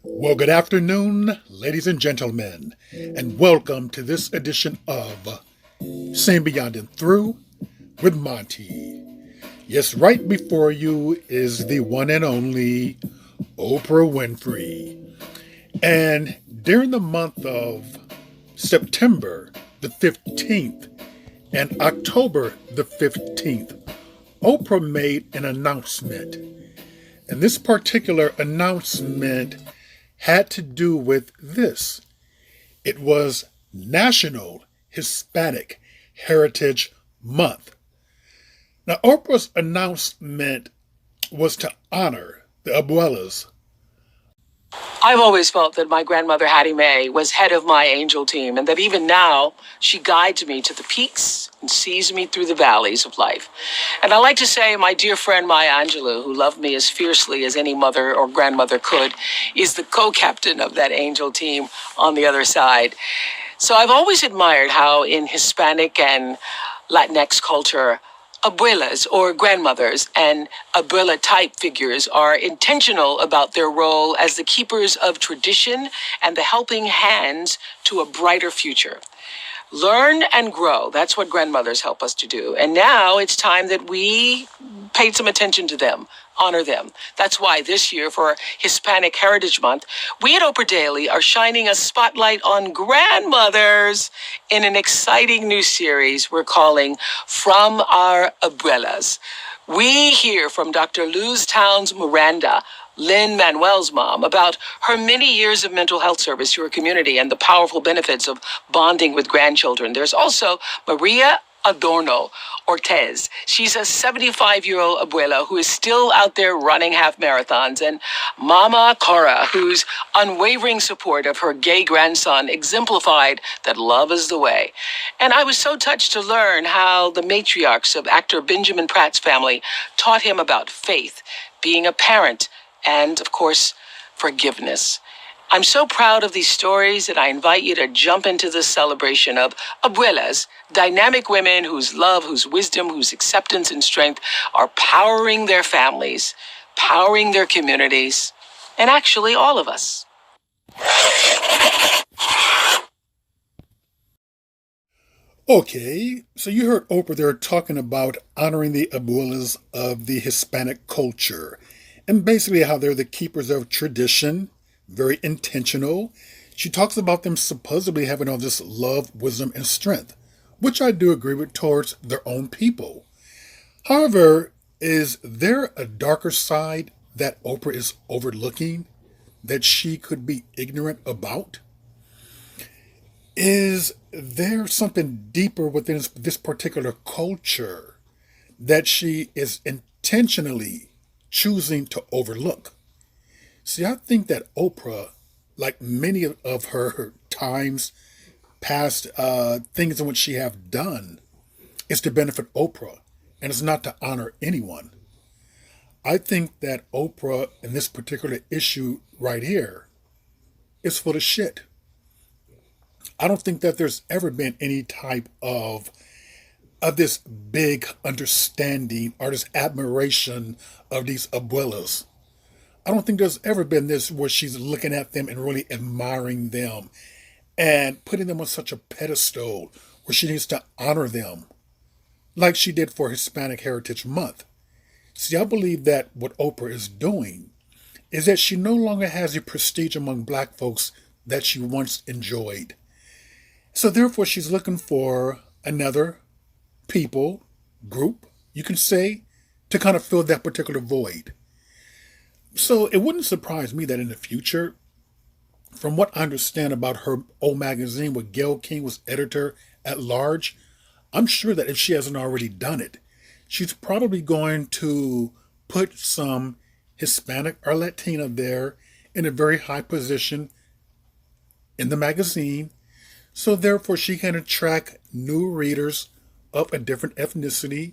Well, good afternoon, ladies and gentlemen, and welcome to this edition of Same Beyond and Through with Monty. Yes, right before you is the one and only Oprah Winfrey. And during the month of September the 15th and October the 15th, Oprah made an announcement. And this particular announcement had to do with this. It was National Hispanic Heritage Month. Now, Oprah's announcement was to honor the abuelas. I've always felt that my grandmother Hattie Mae was head of my angel team, and that even now she guides me to the peaks and sees me through the valleys of life. And I like to say my dear friend Maya Angelou, who loved me as fiercely as any mother or grandmother could, is the co-captain of that angel team on the other side. So I've always admired how in Hispanic and Latinx culture, abuelas or grandmothers and abuela type figures are intentional about their role as the keepers of tradition and the helping hands to a brighter future. Learn and grow. That's what grandmothers help us to do. And now it's time that we paid some attention to them, honor them. That's why this year for Hispanic Heritage Month, we at Oprah Daily are shining a spotlight on grandmothers in an exciting new series we're calling From Our Abuelas. We hear from Dr. Luz Towns Miranda, Lynn Manuel's mom, about her many years of mental health service to her community and the powerful benefits of bonding with grandchildren. There's also Maria Adorno Ortez. She's a 75-year-old abuela who is still out there running half marathons, and Mama Cora, whose unwavering support of her gay grandson exemplified that love is the way. And I was so touched to learn how the matriarchs of actor Benjamin Pratt's family taught him about faith, being a parent, and, of course, forgiveness. I'm so proud of these stories that I invite you to jump into this celebration of abuelas, dynamic women whose love, whose wisdom, whose acceptance and strength are powering their families, powering their communities, and actually all of us. Okay, so you heard Oprah there talking about honoring the abuelas of the Hispanic culture and basically how they're the keepers of tradition, very intentional. She talks about them supposedly having all this love, wisdom, and strength, which I do agree with towards their own people. However, is there a darker side that Oprah is overlooking that she could be ignorant about? Is there something deeper within this particular culture that she is intentionally choosing to overlook? See, I think that Oprah, like many of her times past things in which she have done, is to benefit Oprah, and it's not to honor anyone. I think that Oprah, in this particular issue right here, is full of shit. I don't think that there's ever been any type of this big understanding or this admiration of these abuelas. I don't think there's ever been this where she's looking at them and really admiring them and putting them on such a pedestal where she needs to honor them like she did for Hispanic Heritage Month. See, I believe that what Oprah is doing is that she no longer has the prestige among black folks that she once enjoyed. So therefore, she's looking for another people, group, you can say, to kind of fill that particular void. So it wouldn't surprise me that in the future, from what I understand about her old magazine where Gayle King was editor at large, I'm sure that if she hasn't already done it, she's probably going to put some Hispanic or Latina there in a very high position in the magazine. So therefore she can attract new readers of a different ethnicity.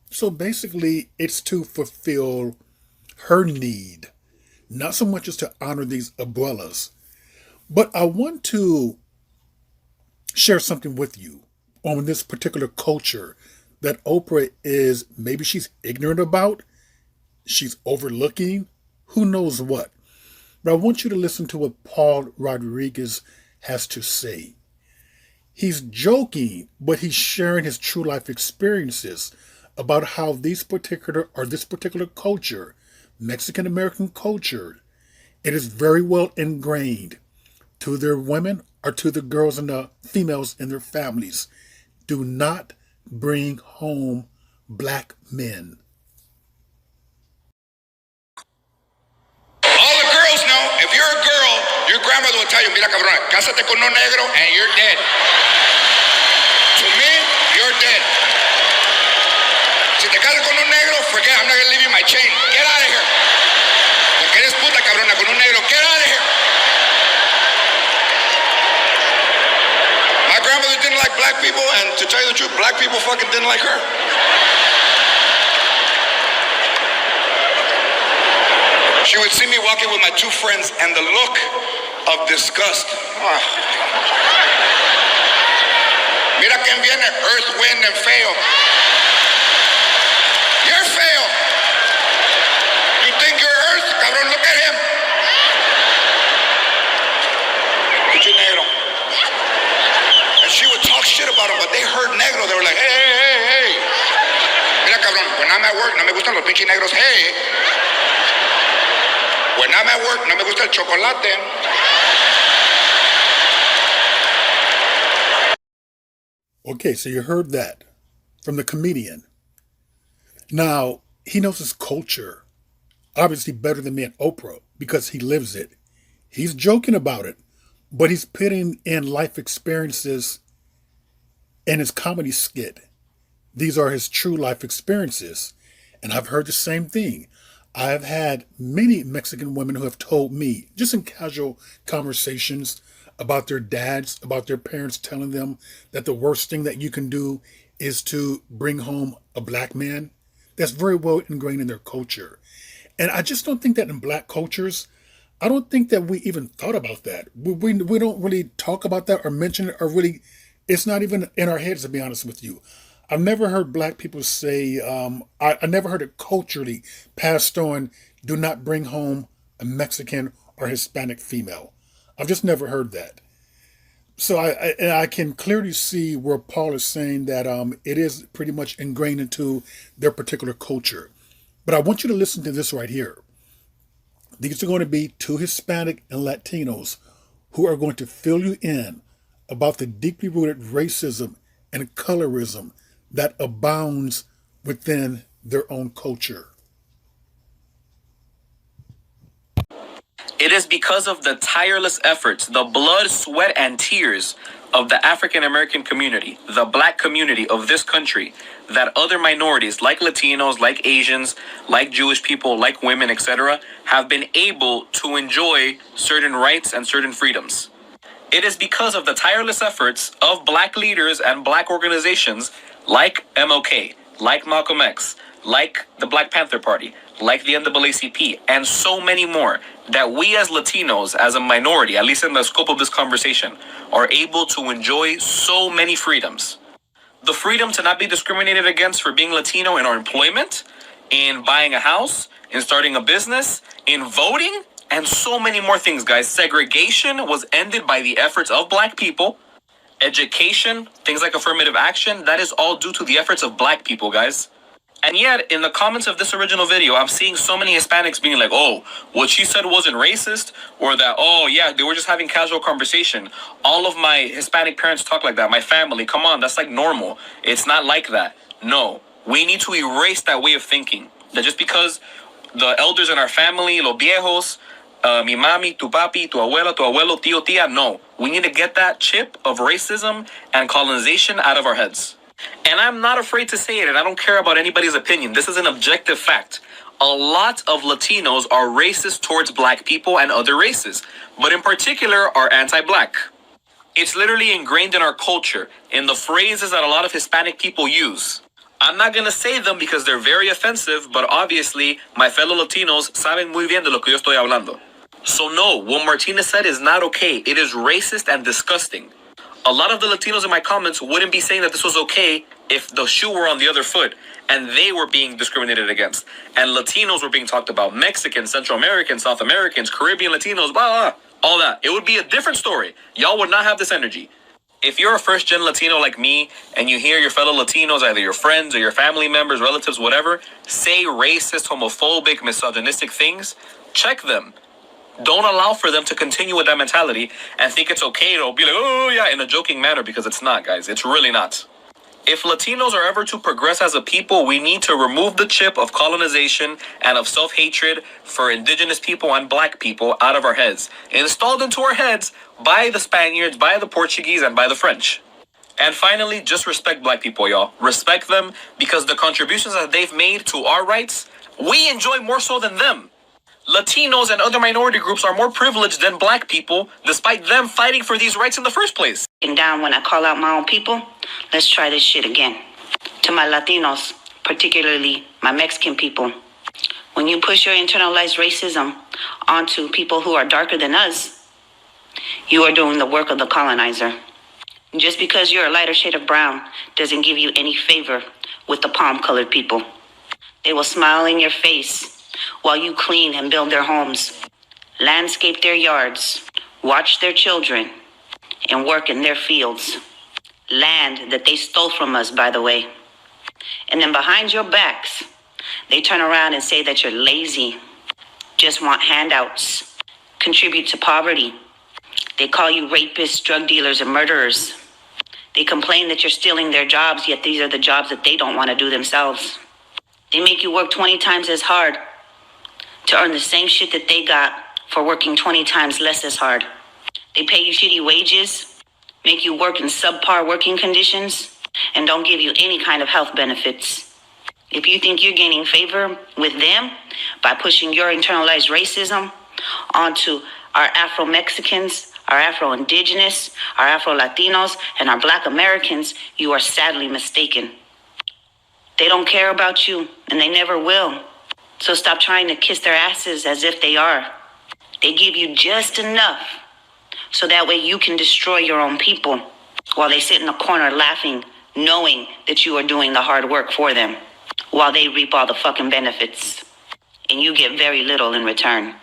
So basically it's to fulfill her need, not so much as to honor these abuelas. But I want to share something with you on this particular culture that Oprah is, maybe she's ignorant about, she's overlooking, who knows what. But I want you to listen to what Paul Rodriguez has to say. He's joking, but he's sharing his true life experiences about how this particular culture, Mexican American culture, it is very well ingrained to their women or to the girls and the females in their families. Do not bring home black men. All the girls know, if you're a girl, your grandmother will tell you, mira cabrón, cásate con un negro and you're dead. To me, you're dead. Si te casas con un negro, forget, I'm not gonna leave you my chain. Get out of here. Porque eres puta cabrona con un negro. Get out of here. My grandmother didn't like black people, and to tell you the truth, black people fucking didn't like her. She would see me walking with my two friends, and the look of disgust. Mira quien viene, earth, wind, and feo. You're feo. You think you're earth? Cabrón, look at him. Pinche negro. And she would talk shit about him, but they heard negro. They were like, hey, hey, hey, hey. Mira, cabrón, when I'm at work, no me gustan los pinches negros. Hey. When I'm at work, no me gusta el chocolate. Okay, so you heard that from the comedian. Now, he knows his culture obviously better than me and Oprah because he lives it. He's joking about it, but he's putting in life experiences in his comedy skit. These are his true life experiences. And I've heard the same thing. I've had many Mexican women who have told me, just in casual conversations, about their dads, about their parents telling them that the worst thing that you can do is to bring home a black man. That's very well ingrained in their culture. And I just don't think that in black cultures, I don't think that we even thought about that. We don't really talk about that or mention it, or really, it's not even in our heads, to be honest with you. I've never heard black people say, I never heard it culturally passed on, do not bring home a Mexican or Hispanic female. I've just never heard that. So I can clearly see where Paul is saying that it is pretty much ingrained into their particular culture. But I want you to listen to this right here. These are going to be two Hispanic and Latinos who are going to fill you in about the deeply rooted racism and colorism that abounds within their own culture. It is because of the tireless efforts, the blood, sweat, and tears of the African American community, the black community of this country, that other minorities like Latinos, like Asians, like Jewish people, like women, etc., have been able to enjoy certain rights and certain freedoms. It is because of the tireless efforts of black leaders and black organizations like MLK, like Malcolm X, like the Black Panther Party, like the NAACP, and so many more, that we as Latinos, as a minority, at least in the scope of this conversation, are able to enjoy so many freedoms. The freedom to not be discriminated against for being Latino in our employment, in buying a house, in starting a business, in voting, and so many more things, guys. Segregation was ended by the efforts of black people. Education, things like affirmative action, that is all due to the efforts of black people, guys. And yet, in the comments of this original video, I'm seeing so many Hispanics being like, oh, what she said wasn't racist, or that, oh, yeah, they were just having casual conversation. All of my Hispanic parents talk like that. My family, come on, that's like normal. It's not like that. No, we need to erase that way of thinking. That just because the elders in our family, los viejos, mi mami, tu papi, tu abuela, tu abuelo, tío, tía, no. We need to get that chip of racism and colonization out of our heads. And I'm not afraid to say it, and I don't care about anybody's opinion. This is an objective fact. A lot of Latinos are racist towards black people and other races, but in particular are anti-black. It's literally ingrained in our culture, in the phrases that a lot of Hispanic people use. I'm not going to say them because they're very offensive, but obviously my fellow Latinos saben muy bien de lo que yo estoy hablando. So no, what Martinez said is not okay. It is racist and disgusting. A lot of the Latinos in my comments wouldn't be saying that this was okay if the shoe were on the other foot and they were being discriminated against and Latinos were being talked about, Mexicans, Central Americans, South Americans, Caribbean Latinos, blah, blah, all that. It would be a different story. Y'all would not have this energy. If you're a first-gen Latino like me and you hear your fellow Latinos, either your friends or your family members, relatives, whatever, say racist, homophobic, misogynistic things, check them. Don't allow for them to continue with that mentality and think it's okay to be like, oh yeah, in a joking manner, because it's not, guys. It's really not. If Latinos are ever to progress as a people, we need to remove the chip of colonization and of self-hatred for indigenous people and black people out of our heads, installed into our heads by the Spaniards, by the Portuguese, and by the French. And finally, just respect black people, y'all. Respect them, because the contributions that they've made to our rights, we enjoy more so than them. Latinos and other minority groups are more privileged than black people, despite them fighting for these rights in the first place. And down when I call out my own people, let's try this shit again. To my Latinos, particularly my Mexican people, when you push your internalized racism onto people who are darker than us, you are doing the work of the colonizer. Just because you're a lighter shade of brown doesn't give you any favor with the palm-colored people. They will smile in your face while you clean and build their homes, landscape their yards, watch their children, and work in their fields. Land that they stole from us, by the way. And then behind your backs, they turn around and say that you're lazy, just want handouts, contribute to poverty. They call you rapists, drug dealers, and murderers. They complain that you're stealing their jobs, yet these are the jobs that they don't want to do themselves. They make you work 20 times as hard to earn the same shit that they got for working 20 times less as hard. They pay you shitty wages, make you work in subpar working conditions, and don't give you any kind of health benefits. If you think you're gaining favor with them by pushing your internalized racism onto our Afro-Mexicans, our Afro-Indigenous, our Afro-Latinos, and our Black Americans, you are sadly mistaken. They don't care about you, and they never will. So stop trying to kiss their asses as if they are. They give you just enough so that way you can destroy your own people while they sit in the corner laughing, knowing that you are doing the hard work for them, while they reap all the fucking benefits. And you get very little in return.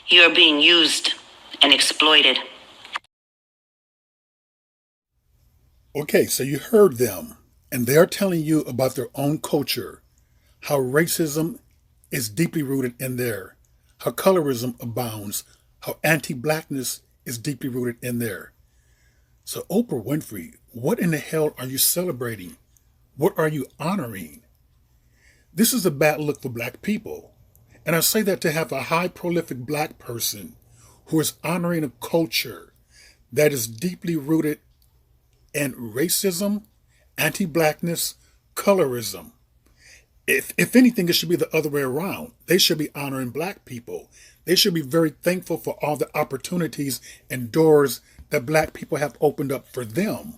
You are being used and exploited. Okay, so you heard them, and they're telling you about their own culture, how racism is deeply rooted in there, how colorism abounds, how anti-blackness is deeply rooted in there. So Oprah Winfrey, what in the hell are you celebrating? What are you honoring? This is a bad look for black people. And I say that to have a high prolific black person who is honoring a culture that is deeply rooted in racism, anti-blackness, colorism. If anything, it should be the other way around. They should be honoring black people. They should be very thankful for all the opportunities and doors that black people have opened up for them.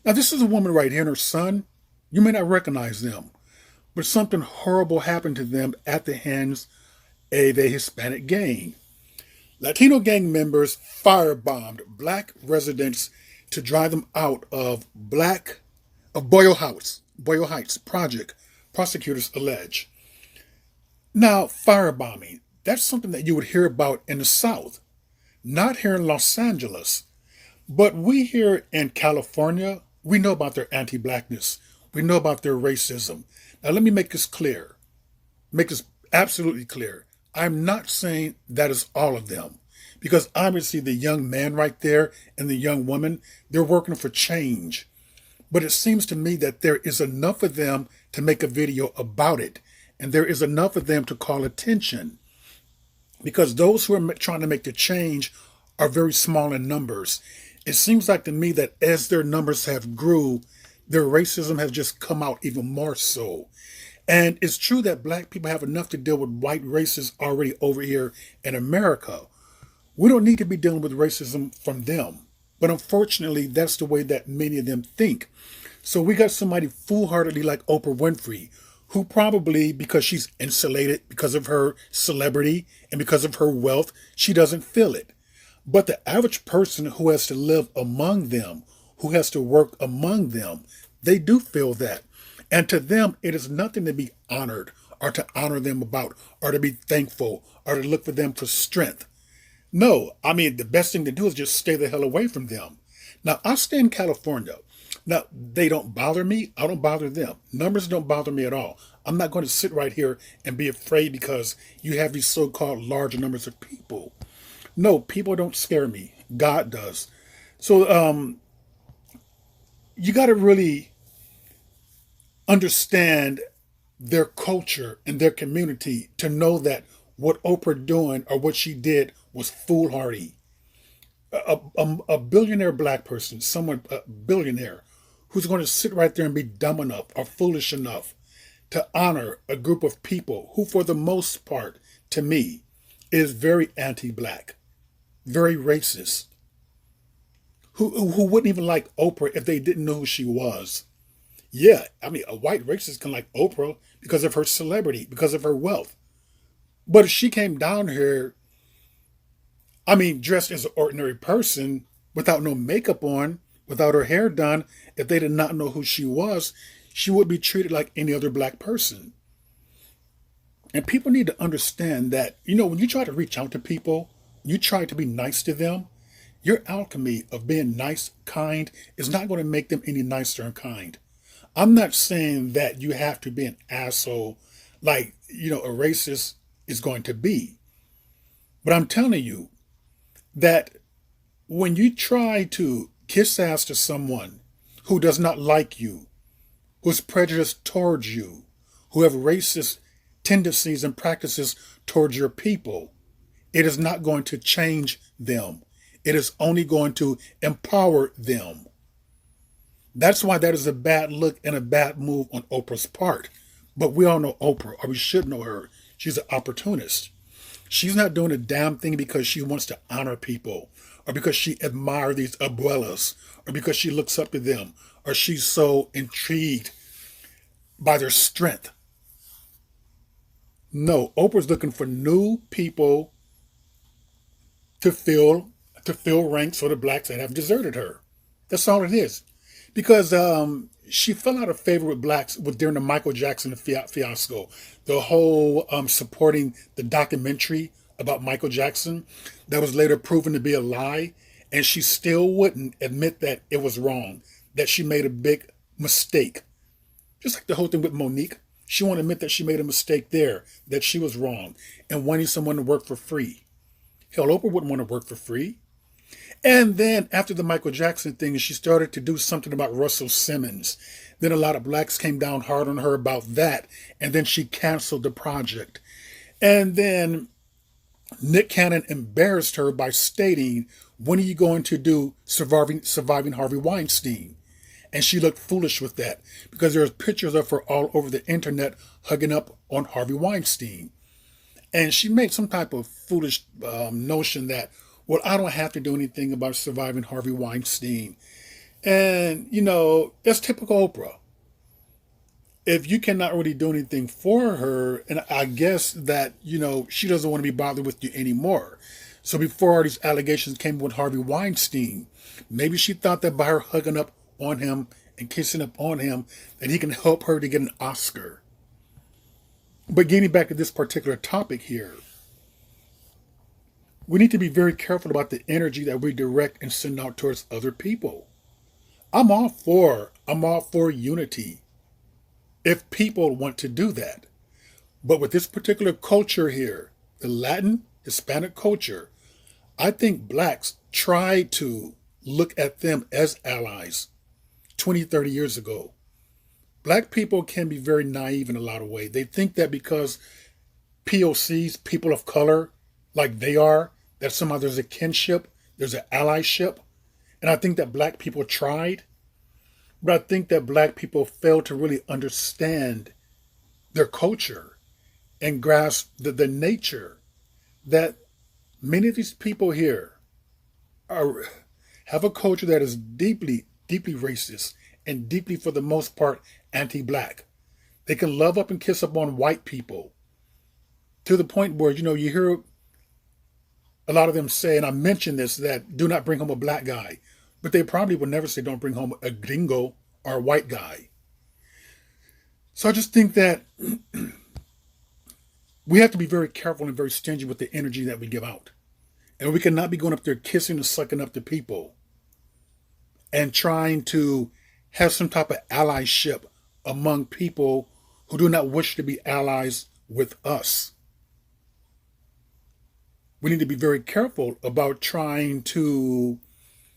Now, this is a woman right here and her son. You may not recognize them, but something horrible happened to them at the hands of a Hispanic gang. Latino gang members firebombed black residents to drive them out of Boyle Heights project, prosecutors allege. Now, firebombing, that's something that you would hear about in the South, not here in Los Angeles. But we here in California, we know about their anti-blackness. We know about their racism. Now, let me make this clear. Make this absolutely clear. I'm not saying that is all of them. Because obviously the young man right there and the young woman, they're working for change. But it seems to me that there is enough of them to make a video about it. And there is enough of them to call attention. Because those who are trying to make the change are very small in numbers. It seems like to me that as their numbers have grew, their racism has just come out even more so. And it's true that black people have enough to deal with white racists already over here in America. We don't need to be dealing with racism from them. But unfortunately, that's the way that many of them think. So we got somebody foolhardily like Oprah Winfrey, who probably, because she's insulated, because of her celebrity and because of her wealth, she doesn't feel it. But the average person who has to live among them, who has to work among them, They do feel that. And to them, it is nothing to be honored or to honor them about or to be thankful or to look for them for strength. No, I mean, the best thing to do is just stay the hell away from them. Now, I stay in California. Now, they don't bother me. I don't bother them. Numbers don't bother me at all. I'm not going to sit right here and be afraid because you have these so-called large numbers of people. No, people don't scare me. God does. So, you got to really understand their culture and their community to know that what Oprah doing or what she did was foolhardy. A billionaire black person, someone, a billionaire, who's going to sit right there and be dumb enough or foolish enough to honor a group of people who, for the most part, to me, is very anti-black, very racist, who wouldn't even like Oprah if they didn't know who she was. Yeah, I mean, a white racist can like Oprah because of her celebrity, because of her wealth. But if she came down here, I mean, dressed as an ordinary person, without no makeup on, without her hair done, if they did not know who she was, she would be treated like any other black person. And people need to understand that, when you try to reach out to people, you try to be nice to them, your alchemy of being nice, kind, is not going to make them any nicer and kind. I'm not saying that you have to be an asshole like, a racist is going to be. But I'm telling you that when you try to kiss ass to someone who does not like you, who's prejudiced towards you, who have racist tendencies and practices towards your people, it is not going to change them. It is only going to empower them. That's why that is a bad look and a bad move on Oprah's part. But we all know Oprah, or we should know her. She's an opportunist. She's not doing a damn thing because she wants to honor people, or because she admires these abuelas, or because she looks up to them, or she's so intrigued by their strength. No, Oprah's looking for new people to fill ranks for the blacks that have deserted her. That's all it is. Because she fell out of favor with blacks during the Michael Jackson fiasco. The whole supporting the documentary about Michael Jackson that was later proven to be a lie. And she still wouldn't admit that it was wrong, that she made a big mistake. Just like the whole thing with Monique. She won't admit that she made a mistake there, that she was wrong, and wanting someone to work for free. Hell, Oprah wouldn't want to work for free. And then after the Michael Jackson thing, she started to do something about Russell Simmons. Then a lot of blacks came down hard on her about that. And then she canceled the project. And then Nick Cannon embarrassed her by stating, when are you going to do Surviving Harvey Weinstein? And she looked foolish with that because there's pictures of her all over the internet hugging up on Harvey Weinstein. And she made some type of foolish notion that, well, I don't have to do anything about surviving Harvey Weinstein. And, that's typical Oprah. If you cannot really do anything for her, and I guess that, she doesn't want to be bothered with you anymore. So before all these allegations came with Harvey Weinstein, maybe she thought that by her hugging up on him and kissing up on him, that he can help her to get an Oscar. But getting back to this particular topic here, we need to be very careful about the energy that we direct and send out towards other people. I'm all for unity if people want to do that. But with this particular culture here, the Latin, Hispanic culture, I think blacks tried to look at them as allies 20, 30 years ago. Black people can be very naive in a lot of ways. They think that because POCs, people of color, like they are, that somehow there's a kinship, there's an allyship. And I think that black people tried, but I think that black people failed to really understand their culture and grasp the nature that many of these people here have a culture that is deeply, deeply racist and deeply, for the most part, anti-black. They can love up and kiss up on white people to the point where, you hear a lot of them say, and I mentioned this, that do not bring home a black guy. But they probably would never say don't bring home a gringo or a white guy. So I just think that we have to be very careful and very stingy with the energy that we give out. And we cannot be going up there kissing and sucking up to people and trying to have some type of allyship among people who do not wish to be allies with us. We need to be very careful about trying to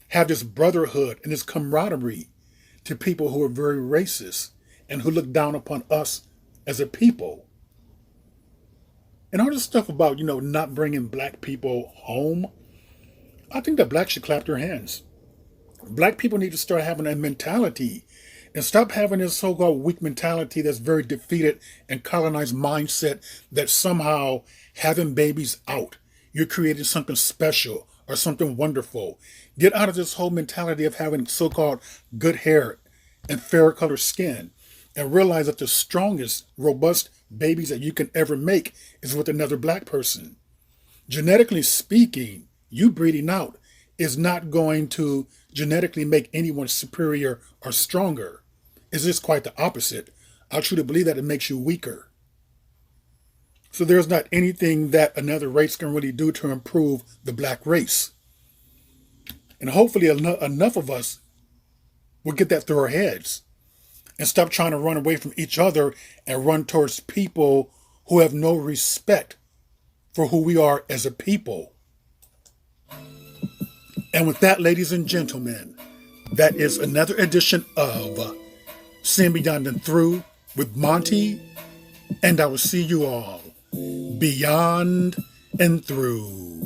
have this brotherhood and this camaraderie to people who are very racist and who look down upon us as a people. And all this stuff about, not bringing black people home, I think that blacks should clap their hands. Black people need to start having a mentality and stop having this so-called weak mentality that's very defeated and colonized mindset that somehow having babies out, you're creating something special or something wonderful. Get out of this whole mentality of having so-called good hair and fair colored skin and realize that the strongest, robust babies that you can ever make is with another black person. Genetically speaking, you breeding out is not going to genetically make anyone superior or stronger. It's just quite the opposite. I truly believe that it makes you weaker. So there's not anything that another race can really do to improve the black race. And hopefully enough of us will get that through our heads and stop trying to run away from each other and run towards people who have no respect for who we are as a people. And with that, ladies and gentlemen, that is another edition of Seeing Beyond and Through with Monty, and I will see you all beyond and through.